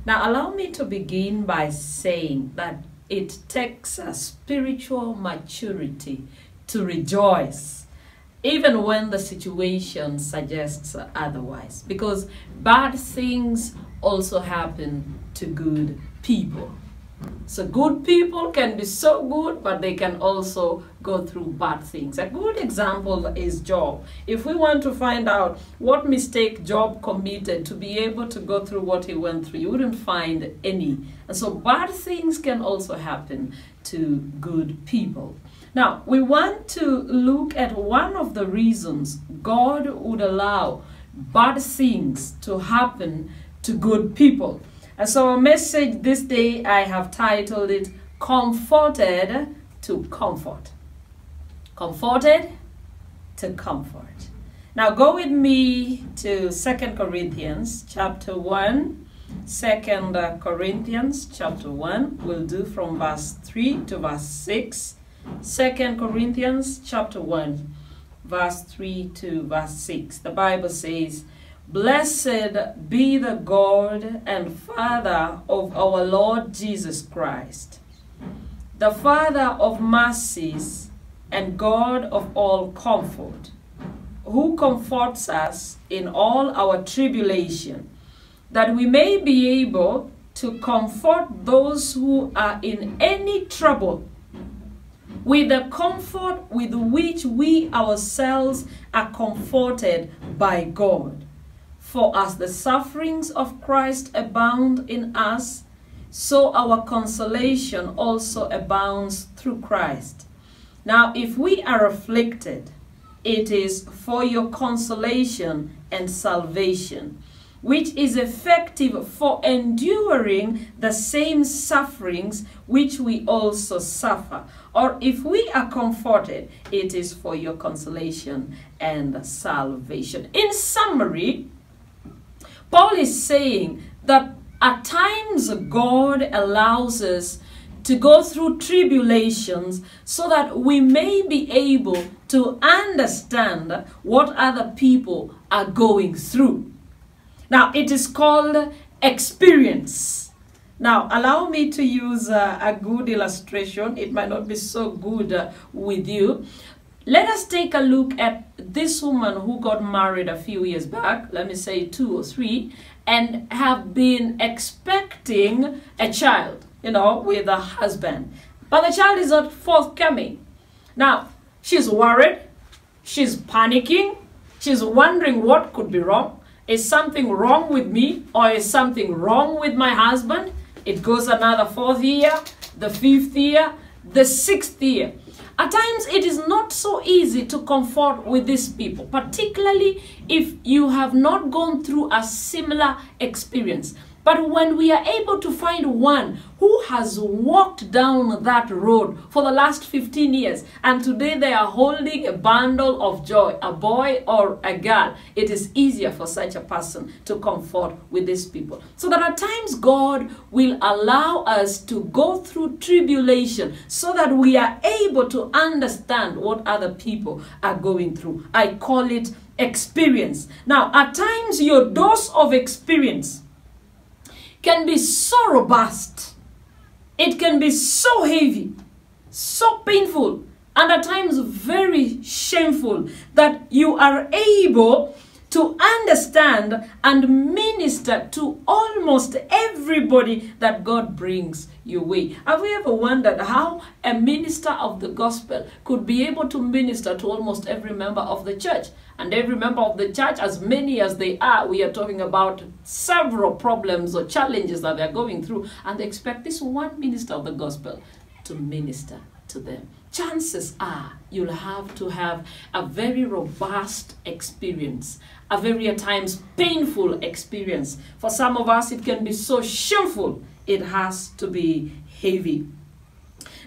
Now, allow me to begin by saying that it takes a spiritual maturity to rejoice, even when the situation suggests otherwise, because bad things also happen to good people. So good people can be so good, but they can also go through bad things. A good example is Job. If we want to find out what mistake Job committed to be able to go through what he went through, you wouldn't find any. And so bad things can also happen to good people. Now, we want to look at one of the reasons God would allow bad things to happen to good people. And so our message this day, I have titled it, Comforted to Comfort. Comforted to Comfort. Now go with me to 2 Corinthians chapter 1. 2 Corinthians chapter 1. We'll do from verse 3 to verse 6. 2 Corinthians chapter 1, verse 3 to verse 6. The Bible says, Blessed be the God and Father of our Lord Jesus Christ, the Father of mercies and God of all comfort, who comforts us in all our tribulation, that we may be able to comfort those who are in any trouble with the comfort with which we ourselves are comforted by God. For as the sufferings of Christ abound in us, so our consolation also abounds through Christ. Now, if we are afflicted, it is for your consolation and salvation, which is effective for enduring the same sufferings which we also suffer. Or if we are comforted, it is for your consolation and salvation. In summary, Paul is saying that at times God allows us to go through tribulations so that we may be able to understand what other people are going through. Now, it is called experience. Now, allow me to use a good illustration. It might not be so good with you. Let us take a look at this woman who got married a few years back, let me say 2 or 3, and have been expecting a child, with a husband. But the child is not forthcoming. Now, she's worried, she's panicking, she's wondering what could be wrong. Is something wrong with me, or is something wrong with my husband? It goes another 4th year, the 5th year, the 6th year. At times, it is not so easy to comfort with these people, particularly if you have not gone through a similar experience. But when we are able to find one who has walked down that road for the last 15 years, and today they are holding a bundle of joy, a boy or a girl, it is easier for such a person to comfort with these people. So that at times God will allow us to go through tribulation so that we are able to understand what other people are going through. I call it experience. Now, at times your dose of experience can be so robust, it can be so heavy, so painful, and at times very shameful, that you are able to understand and minister to almost everybody that God brings your way. Have you ever wondered how a minister of the gospel could be able to minister to almost every member of the church? And every member of the church, as many as they are, we are talking about several problems or challenges that they're going through, and they expect this one minister of the gospel to minister to them. Chances are you'll have to have a very robust experience, a very at times painful experience. For some of us, it can be so shameful, it has to be heavy.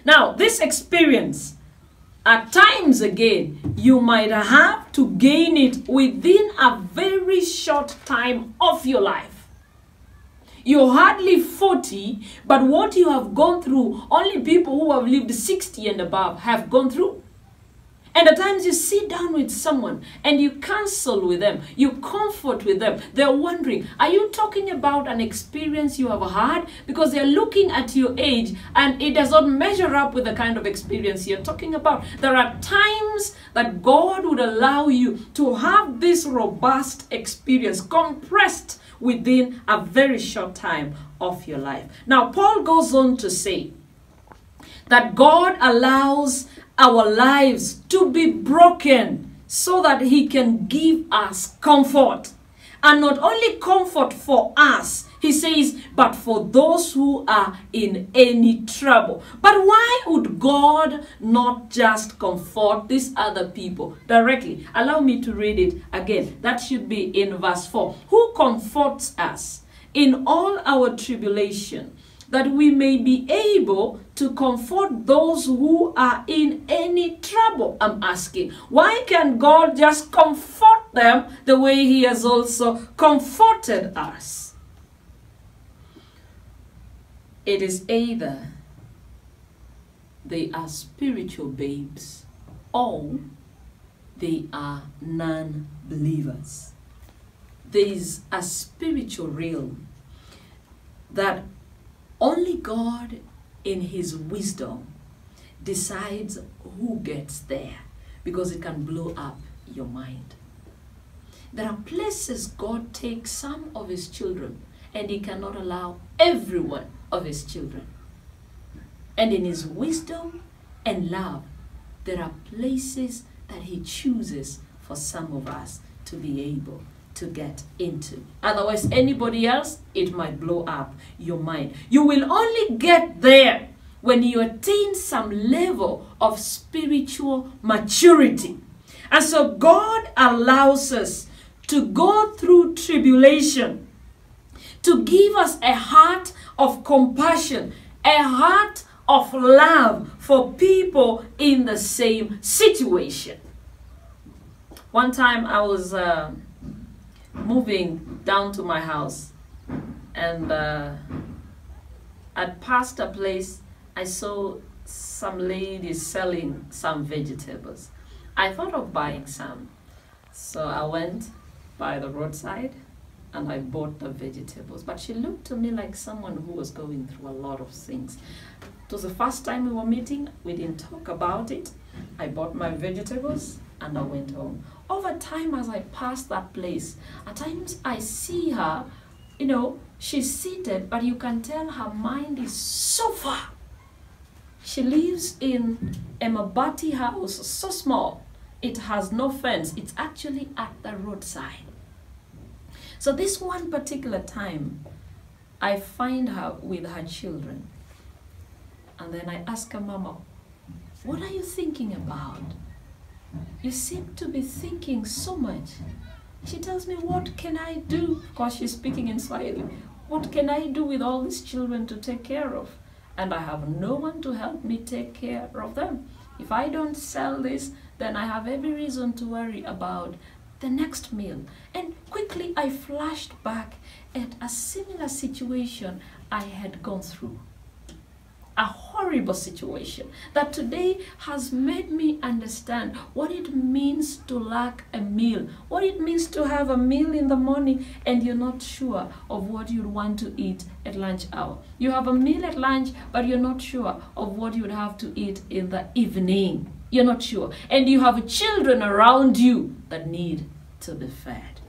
Now, this experience, at times again, you might have to gain it within a very short time of your life. You're hardly 40, but what you have gone through, only people who have lived 60 and above have gone through. And at times you sit down with someone and you counsel with them, you comfort with them. They're wondering, are you talking about an experience you have had? Because they're looking at your age and it does not measure up with the kind of experience you're talking about. There are times that God would allow you to have this robust experience compressed within a very short time of your life. Now, Paul goes on to say that God allows our lives to be broken so that he can give us comfort. And not only comfort for us, he says, but for those who are in any trouble. But why would God not just comfort these other people directly? Allow me to read it again. That should be in verse 4. Who comforts us in all our tribulation, that we may be able to comfort those who are in any trouble. I'm asking, why can God just comfort them the way he has also comforted us? It is either they are spiritual babes or they are non-believers. There is a spiritual realm that only God in his wisdom decides who gets there, because it can blow up your mind. There are places God takes some of his children and he cannot allow every one of his children. And in his wisdom and love, there are places that he chooses for some of us to be able to get into. Otherwise, anybody else, it might blow up your mind. You will only get there when you attain some level of spiritual maturity. And so God allows us to go through tribulation to give us a heart of compassion, a heart of love for people in the same situation. One time I was moving down to my house, and I'd passed a place. I saw some ladies selling some vegetables. I thought of buying some, so I went by the roadside and I bought the vegetables. But she looked to me like someone who was going through a lot of things. It was the first time we were meeting. We didn't talk about it. I bought my vegetables and I went home. Over time, as I passed that place, at times I see her, you know, she's seated, but you can tell her mind is so far. She lives in a mabati house, so small. It has no fence. It's actually at the roadside. So this one particular time, I find her with her children. And then I ask her, Mama, what are you thinking about? You seem to be thinking so much. She tells me, what can I do? Because she's speaking in Swahili. What can I do with all these children to take care of? And I have no one to help me take care of them. If I don't sell this, then I have every reason to worry about the next meal. And quickly I flashed back at a similar situation I had gone through. A horrible situation that today has made me understand what it means to lack a meal, what it means to have a meal in the morning and you're not sure of what you'd want to eat at lunch hour. You have a meal at lunch, but you're not sure of what you'd have to eat in the evening. You're not sure. And you have children around you that need to be fed.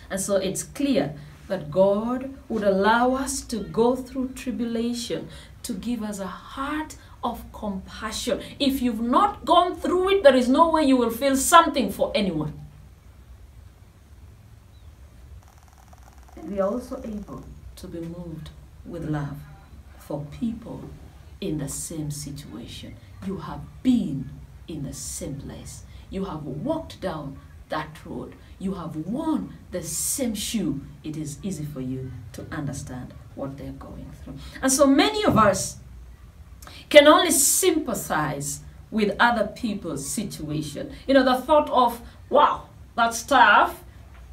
And so it's clear that God would allow us to go through tribulation to give us a heart of compassion. If you've not gone through it, there is no way you will feel something for anyone. And we are also able to be moved with love for people in the same situation. You have been in the same place. You have walked down that road. You have worn the same shoe. It is easy for you to understand what they're going through. And so many of us can only sympathize with other people's situation. You know, the thought of, wow, that's tough,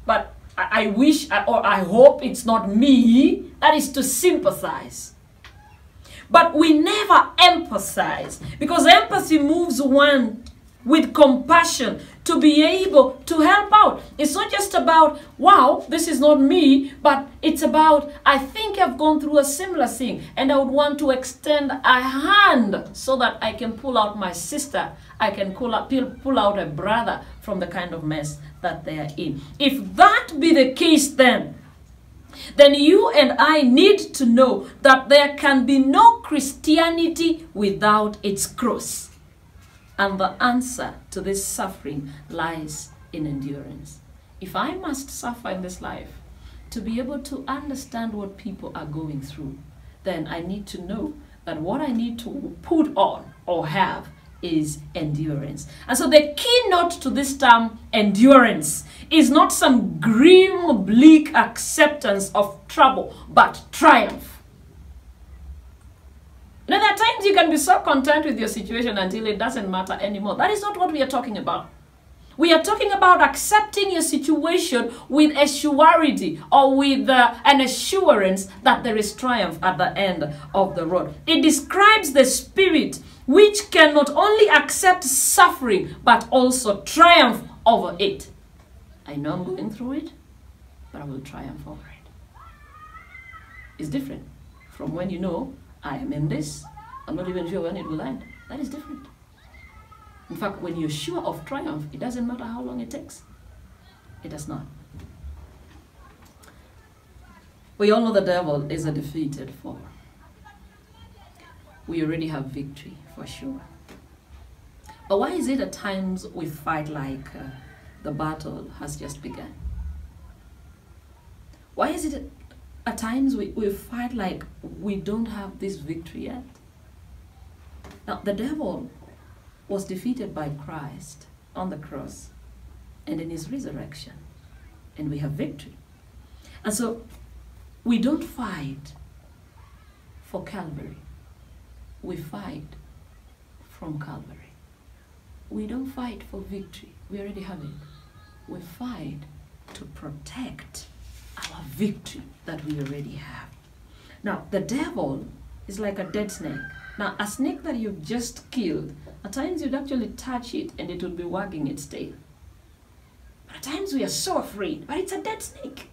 but I wish or I hope it's not me. That is to sympathize. But we never empathize, because empathy moves one with compassion, to be able to help out. It's not just about, wow, this is not me, but it's about, I think I've gone through a similar thing, and I would want to extend a hand so that I can pull out my sister, I can pull out a brother from the kind of mess that they are in. If that be the case, then you and I need to know that there can be no Christianity without its cross. And the answer to this suffering lies in endurance. If I must suffer in this life to be able to understand what people are going through, then I need to know that what I need to put on or have is endurance. And so the keynote to this term, endurance, is not some grim, bleak acceptance of trouble, but triumph. Now, there are times you can be so content with your situation until it doesn't matter anymore. That is not what we are talking about. We are talking about accepting your situation with a surety, or with an assurance that there is triumph at the end of the road. It describes the spirit which can not only accept suffering, but also triumph over it. I know I'm going through it, but I will triumph over it. It's different from when you know, I am in this, I'm not even sure when it will end. That is different. In fact, when you're sure of triumph, it doesn't matter how long it takes. It does not. We all know the devil is a defeated foe. We already have victory, for sure. But why is it at times we fight like the battle has just begun? Why is it at times we fight like we don't have this victory yet? Now, the devil was defeated by Christ on the cross and in his resurrection, and we have victory. And so we don't fight for Calvary. We fight from Calvary. We don't fight for victory. We already have it. We fight to protect our victory that we already have. Now, the devil is like a dead snake. Now, a snake that you've just killed, at times you'd actually touch it and it would be wagging its tail. But at times we are so afraid, but it's a dead snake.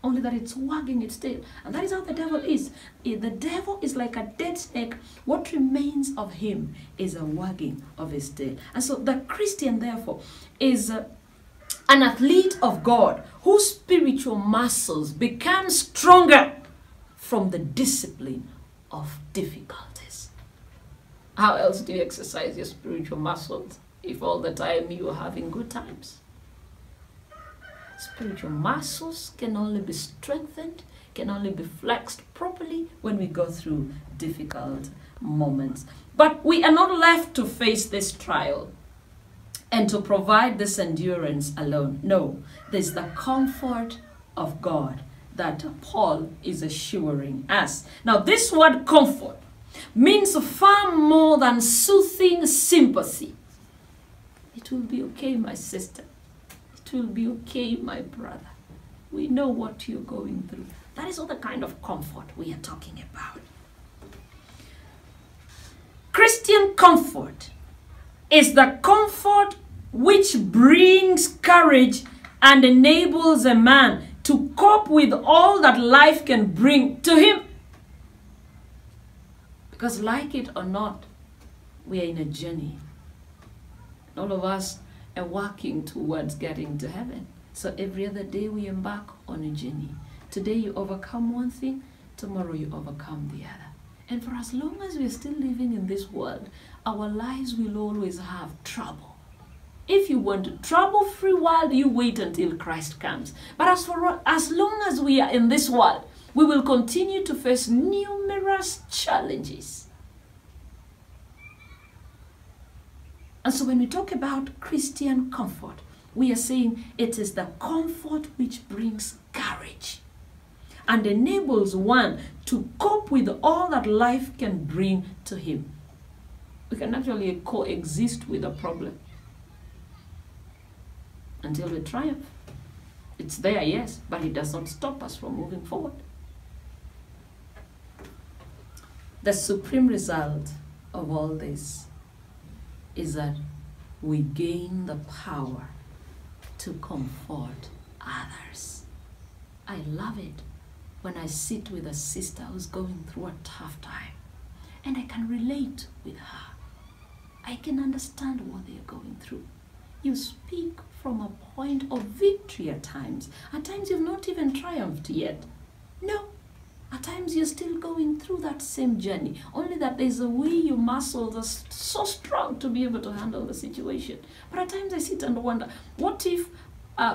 Only that it's wagging its tail. And that is how the devil is. The devil is like a dead snake. What remains of him is a wagging of his tail. And so the Christian, therefore, is an athlete of God whose spiritual muscles become stronger from the discipline of difficulties. How else do you exercise your spiritual muscles if all the time you are having good times? Spiritual muscles can only be strengthened, can only be flexed properly when we go through difficult moments. But we are not left to face this trial and to provide this endurance alone. No, there's the comfort of God that Paul is assuring us. Now, this word comfort means far more than soothing sympathy. It will be okay, my sister. It will be okay, my brother. We know what you're going through. That is all the kind of comfort we are talking about. Christian comfort is the comfort which brings courage and enables a man to cope with all that life can bring to him. Because like it or not, we are in a journey. All of us are working towards getting to heaven. So every other day we embark on a journey. Today you overcome one thing, tomorrow you overcome the other. And for as long as we're still living in this world, our lives will always have trouble. If you want a trouble-free world, you wait until Christ comes. But as long as we are in this world, we will continue to face numerous challenges. And so when we talk about Christian comfort, we are saying it is the comfort which brings courage and enables one to cope with all that life can bring to him. We can actually coexist with a problem until we triumph. It's there, yes, but it does not stop us from moving forward. The supreme result of all this is that we gain the power to comfort others. I love it when I sit with a sister who's going through a tough time and I can relate with her. I can understand what they're going through. You speak from a point of victory at times. At times you've not even triumphed yet. No. At times you're still going through that same journey. Only that there's a way your muscles are so strong to be able to handle the situation. But at times I sit and wonder, what if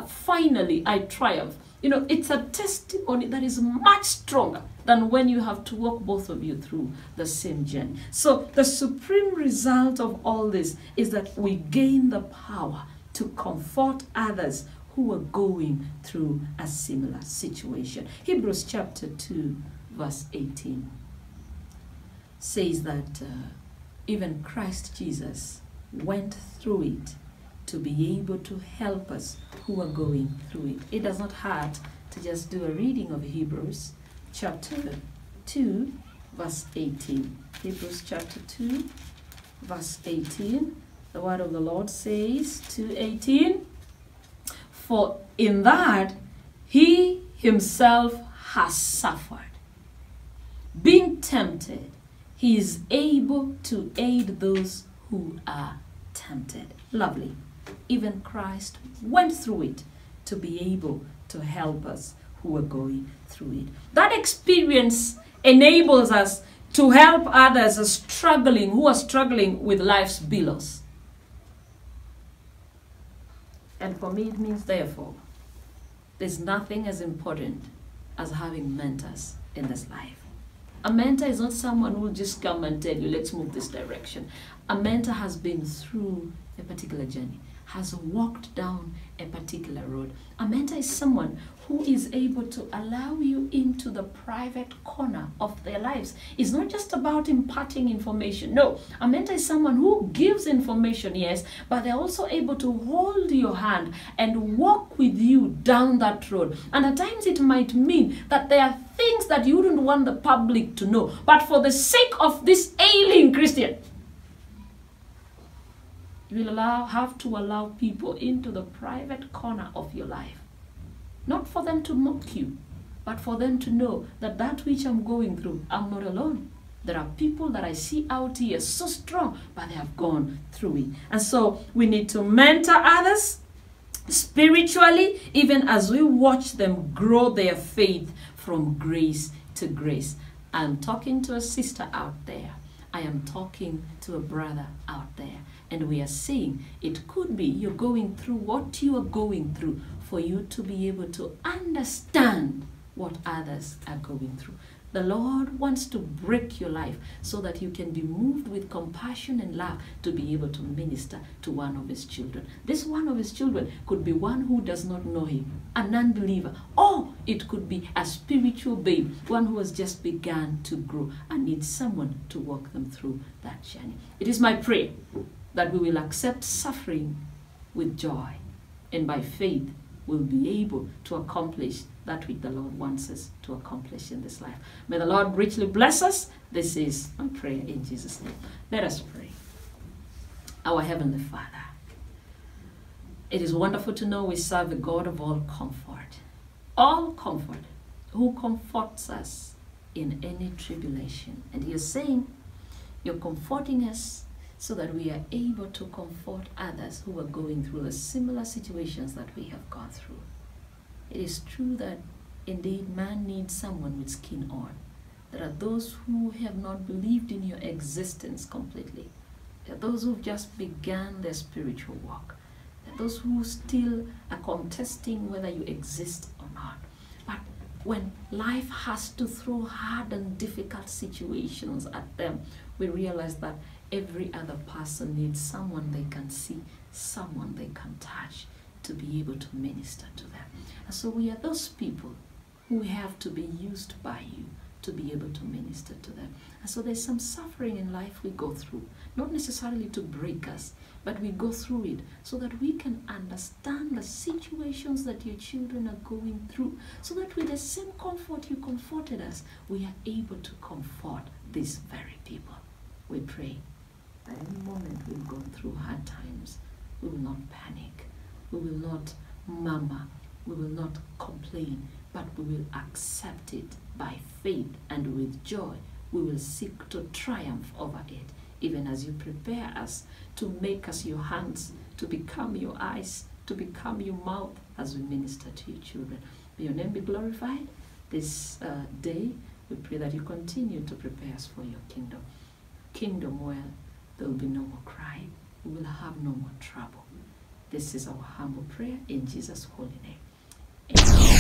finally I triumph? You know, it's a testimony that is much stronger than when you have to walk both of you through the same journey. So the supreme result of all this is that we gain the power to comfort others who are going through a similar situation. Hebrews chapter 2, verse 18 says that even Christ Jesus went through it to be able to help us who are going through it. It does not hurt to just do a reading of Hebrews chapter 2, verse 18. Hebrews chapter 2, verse 18. The word of the Lord says, 2:18, for in that he himself has suffered, being tempted, he is able to aid those who are tempted. Lovely. Even Christ went through it to be able to help us who are going through it. That experience enables us to help others who are struggling with life's billows. And for me, it means, therefore, there's nothing as important as having mentors in this life. A mentor is not someone who will just come and tell you, let's move this direction. A mentor has been through a particular journey, has walked down a particular road. A mentor is someone who is able to allow you into the private corner of their lives. It's not just about imparting information. No, a mentor is someone who gives information, yes, but they're also able to hold your hand and walk with you down that road. And at times it might mean that there are things that you wouldn't want the public to know, but for the sake of this ailing Christian, you will have to allow people into the private corner of your life. Not for them to mock you, but for them to know that that which I'm going through, I'm not alone. There are people that I see out here so strong, but they have gone through it. And so we need to mentor others spiritually, even as we watch them grow their faith from grace to grace. I'm talking to a sister out there. I am talking to a brother out there. And we are saying it could be you're going through what you are going through for you to be able to understand what others are going through. The Lord wants to break your life so that you can be moved with compassion and love to be able to minister to one of his children. This one of his children could be one who does not know him, an unbeliever, or it could be a spiritual babe, one who has just begun to grow and needs someone to walk them through that journey. It is my prayer that we will accept suffering with joy, and by faith we'll be able to accomplish that which the Lord wants us to accomplish in this life. May the Lord richly bless us. This is my prayer in Jesus' name. Let us pray. Our Heavenly Father, it is wonderful to know we serve a God of all comfort, who comforts us in any tribulation. And you're saying you're comforting us so that we are able to comfort others who are going through the similar situations that we have gone through. It is true that indeed man needs someone with skin on. There are those who have not believed in your existence completely. There are those who have just begun their spiritual walk. There are those who still are contesting whether you exist or not. But when life has to throw hard and difficult situations at them, we realize that every other person needs someone they can see, someone they can touch, to be able to minister to them. And so we are those people who have to be used by you to be able to minister to them. And so there's some suffering in life we go through, not necessarily to break us, but we go through it so that we can understand the situations that your children are going through, so that with the same comfort you comforted us, we are able to comfort these very people. We pray that any moment we've gone through hard times, we will not panic, we will not murmur, we will not complain, but we will accept it by faith, and with joy we will seek to triumph over it, even as you prepare us to make us your hands, to become your eyes, to become your mouth as we minister to your children. May your name be glorified this day. We pray that you continue to prepare us for your kingdom. Kingdom where there will be no more crying, we will have no more trouble. This is our humble prayer in Jesus' holy name. Amen.